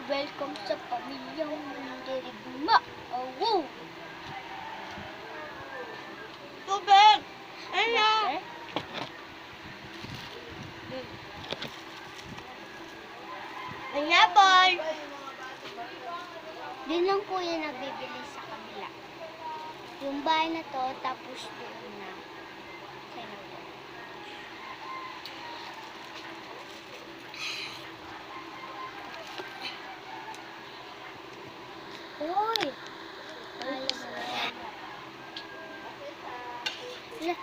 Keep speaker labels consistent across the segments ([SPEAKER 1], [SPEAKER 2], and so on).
[SPEAKER 1] Welcome sa pamilyang Dirigma. Oh, wow!
[SPEAKER 2] Tubig! Ano? Pineapple!
[SPEAKER 1] Din lang po yan nabibili sa kabila. Yung bahay na to, tapos doon na. Sa'yo po. Uy! Alam mo na. Lah,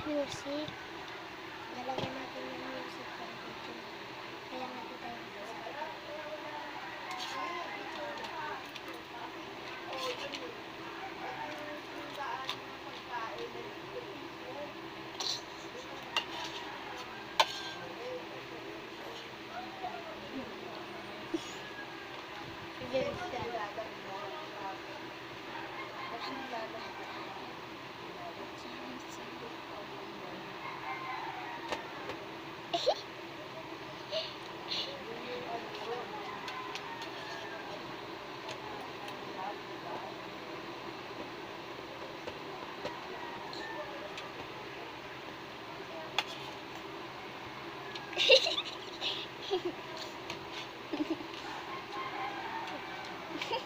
[SPEAKER 1] music. Nalagyan natin yung music para dito. Kaya natin tayo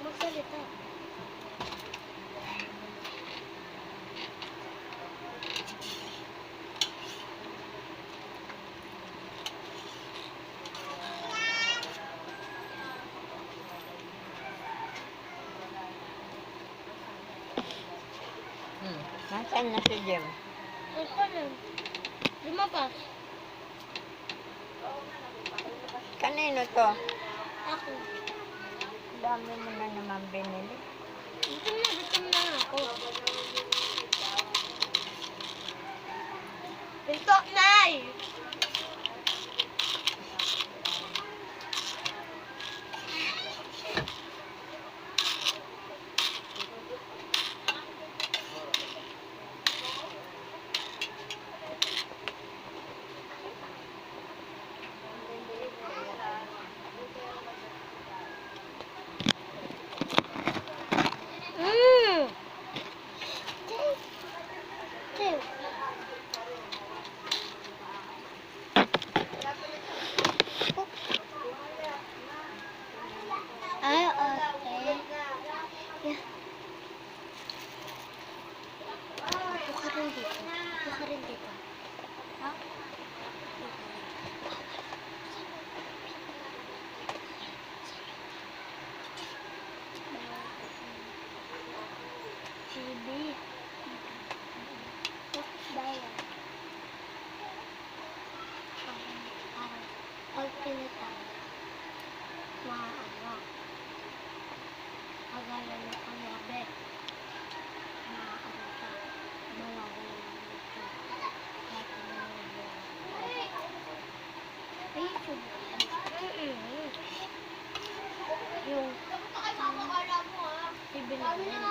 [SPEAKER 1] magsalita.
[SPEAKER 2] Nasaan na si Jem?
[SPEAKER 1] Ito lang. Lumabas.
[SPEAKER 2] Kanino to?
[SPEAKER 1] Ako.
[SPEAKER 2] Dami mo na naman binili.
[SPEAKER 1] Gutom na ako.
[SPEAKER 2] Pinto, Nay!
[SPEAKER 1] Two. Ay, okay. Yeah. Upo ka rin dito. Upo ka rin dito. Ha? TV. Bawal. Pag pinitang, maaano. Agalan mo ang labi. Maaano ka. Mawawala ng ito. Kahit ano mo. Ay, yung ibinigay.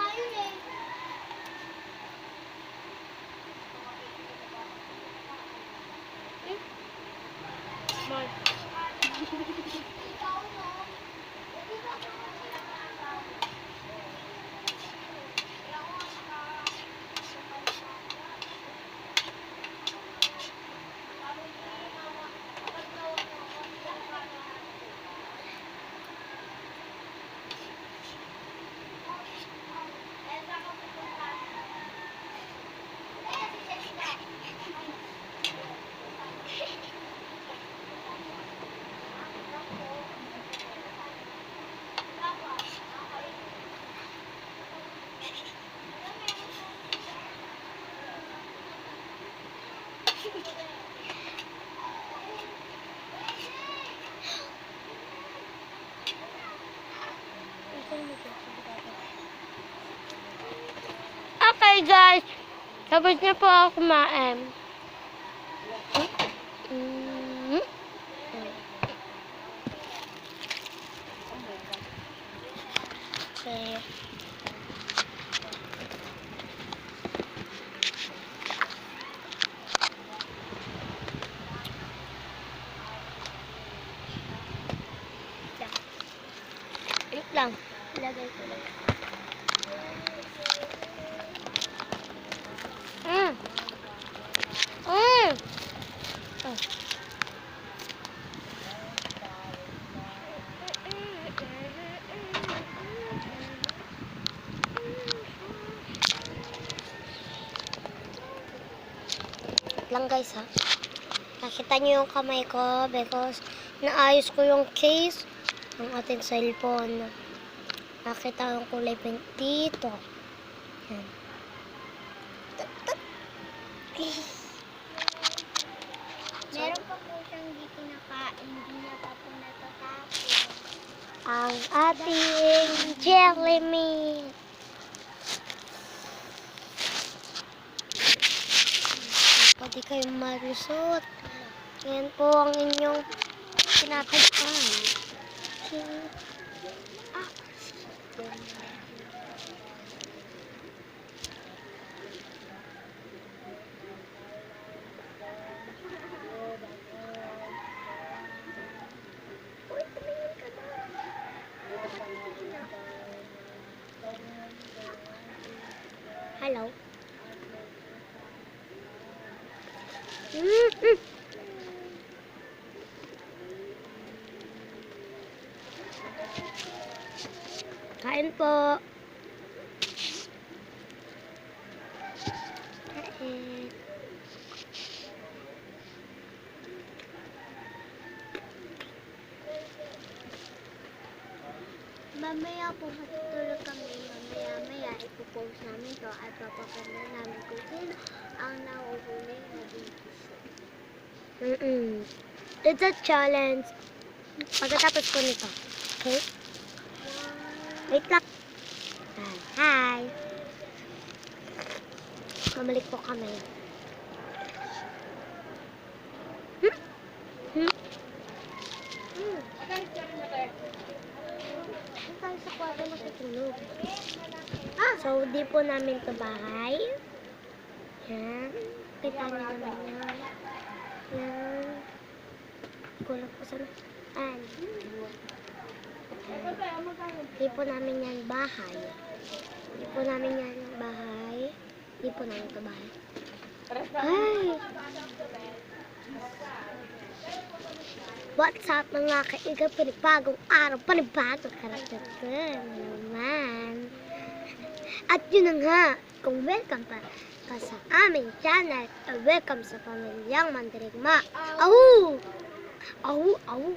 [SPEAKER 1] Okay guys, tapos na po ako kumain. Okay.
[SPEAKER 3] lang guys ha. Nakita niyo yung kamay ko because naayos ko yung case ng ating cellphone. Nakita yung kulay pink dito. Yan.
[SPEAKER 1] Meron pa po siyang di kinakain, hindi niya pa po natatapos.
[SPEAKER 3] Ang ating jelly meat. Pwede kayong malusot. Yan po ang inyong tinatagpan. Ah. Hello. Kain po. Kain.
[SPEAKER 1] Mamaya po matutulog kami. Mamaya ipopost namin to at papakanda namin kung sino ang nauhuli na buntis.
[SPEAKER 3] It's a challenge. Pagkatapos ko nito. Okay? Wait lang. Hi. Mamalik po kami.
[SPEAKER 1] Tayo sa kwarto matutulog.
[SPEAKER 3] So, di po namin to bahay. Yan. Kita niyo naman yan. Yan. Kulang po sana. Ayan. Di po namin yan bahay. Di po namin yan bahay. Di po namin to bahay. Ay! What's up mga kaiga? Panibagong araw, panibagong karagdagan naman. At yun na nga, kung welcome pa ka sa aming channel, welcome sa Pamilyang Mandirigma. Au! Au! Au!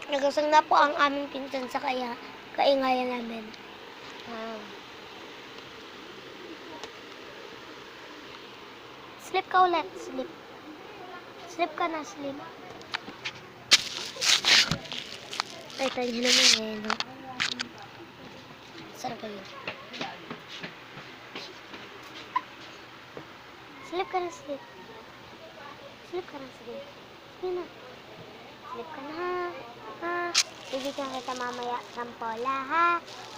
[SPEAKER 3] Nagasang na po ang aming pinsan sa kaingayan namin. Sleep ka ulit. Sleep. Sleep ka na, sleep. Ay, tayo naman eh, no? Saan kayo? Sleep ka na, sleep. Sleep ka na, sleep. Sleep na. Sleep ka na, ha? Bibigyan kita mamaya ng pola, ha?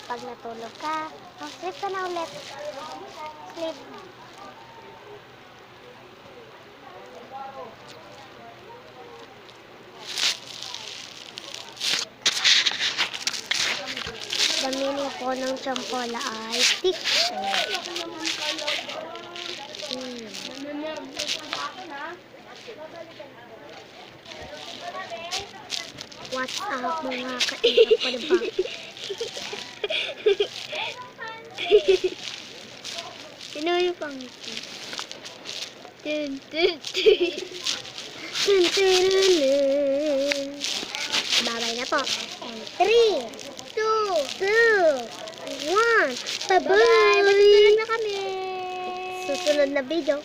[SPEAKER 3] Pag natulog ka. Oh, sleep ka na ulit. Sleep. The meaning po ng champola ay stick. What's up mga kaiga pa diba? Sino yung pangiti? Dun dun dun. Dun dun dun. Babay na po. And 3, 2, 1. Bye-bye! Matutulog na kami! Susunod na video.